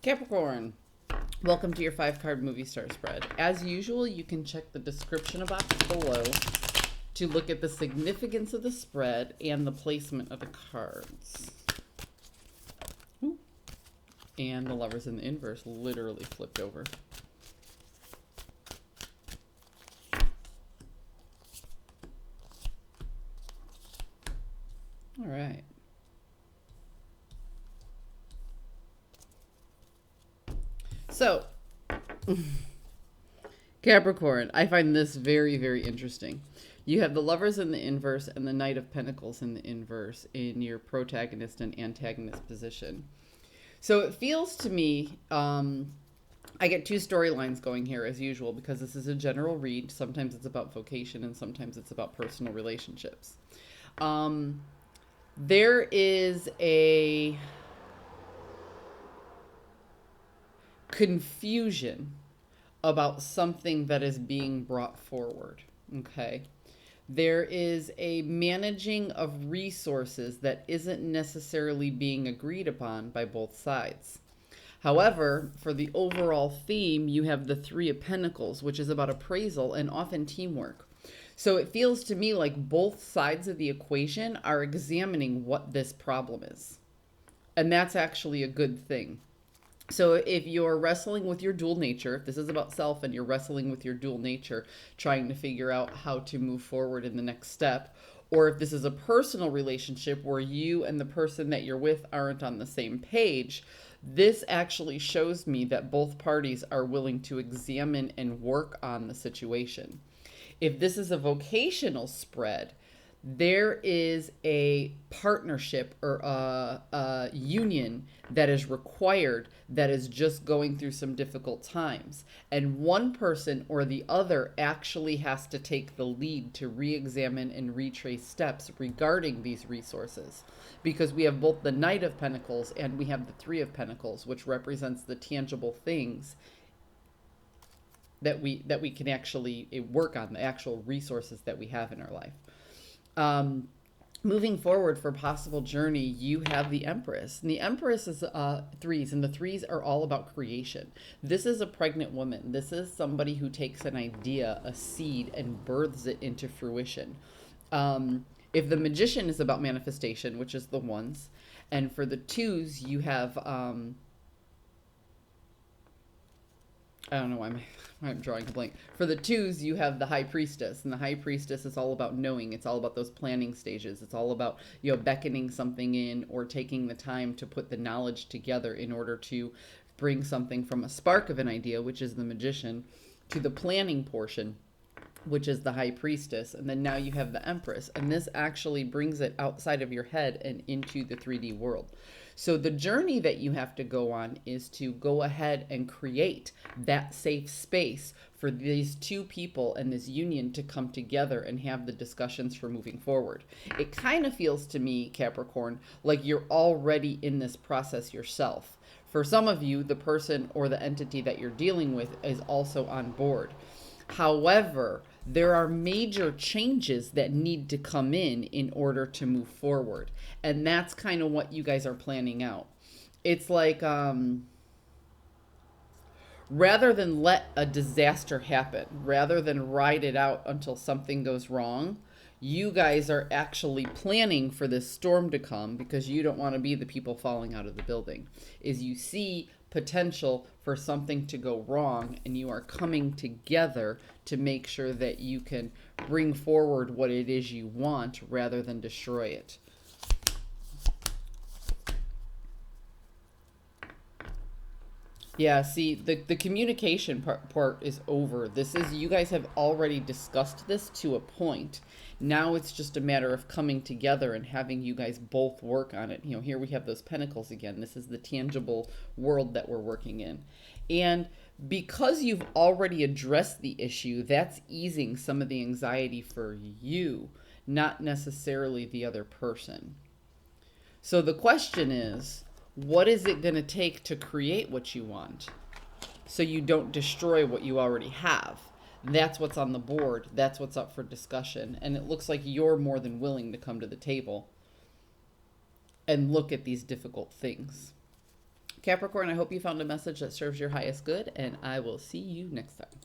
Capricorn, welcome to your 5-card movie star spread. As usual, you can check the description box below to look at the significance of the spread and the placement of the cards. Ooh. And the Lovers in the inverse literally flipped over. All right. So, Capricorn, I find this very, very interesting. You have the Lovers in the inverse and the Knight of Pentacles in the inverse in your protagonist and antagonist position. So it feels to me, I get two storylines going here as usual because this is a general read. Sometimes it's about vocation and sometimes it's about personal relationships. There is a confusion about something that is being brought forward. Okay. There is a managing of resources that isn't necessarily being agreed upon by both sides. However, for the overall theme, you have the Three of Pentacles, which is about appraisal and often teamwork. So it feels to me like both sides of the equation are examining what this problem is. And that's actually a good thing. So if you're wrestling with your dual nature, if this is about self and you're wrestling with your dual nature, trying to figure out how to move forward in the next step, or if this is a personal relationship where you and the person that you're with aren't on the same page, this actually shows me that both parties are willing to examine and work on the situation. If this is a vocational spread, there is a partnership or a union that is required that is just going through some difficult times. And one person or the other actually has to take the lead to re-examine and retrace steps regarding these resources. Because we have both the Knight of Pentacles and we have the Three of Pentacles, which represents the tangible things that we can actually work on, the actual resources that we have in our life. Moving forward for possible journey, you have the Empress. And the Empress is threes, and the threes are all about creation. This is a pregnant woman. This is somebody who takes an idea, a seed, and births it into fruition. If the Magician is about manifestation, which is the ones, and for the twos, you have I don't know why I'm drawing a blank. For the twos, you have the High Priestess, and the High Priestess is all about knowing. It's all about those planning stages. It's all about, beckoning something in or taking the time to put the knowledge together in order to bring something from a spark of an idea, which is the Magician, to the planning portion, which is the High Priestess. And then now you have the Empress, and this actually brings it outside of your head and into the 3D world. So the journey that you have to go on is to go ahead and create that safe space for these two people and this union to come together and have the discussions for moving forward. It kind of feels to me, Capricorn, like you're already in this process yourself. For some of you, the person or the entity that you're dealing with is also on board. However, there are major changes that need to come in order to move forward. And that's kind of what you guys are planning out. It's like, rather than let a disaster happen, rather than ride it out until something goes wrong, you guys are actually planning for this storm to come because you don't want to be the people falling out of the building. Is you see potential for something to go wrong and you are coming together to make sure that you can bring forward what it is you want rather than destroy it. Yeah, see, the communication part is over. This is, you guys have already discussed this to a point. Now it's just a matter of coming together and having you guys both work on it. Here we have those pentacles again. This is the tangible world that we're working in. And because you've already addressed the issue, that's easing some of the anxiety for you, not necessarily the other person. So the question is, what is it going to take to create what you want so you don't destroy what you already have? That's what's on the board. That's what's up for discussion. And it looks like you're more than willing to come to the table and look at these difficult things. Capricorn, I hope you found a message that serves your highest good, and I will see you next time.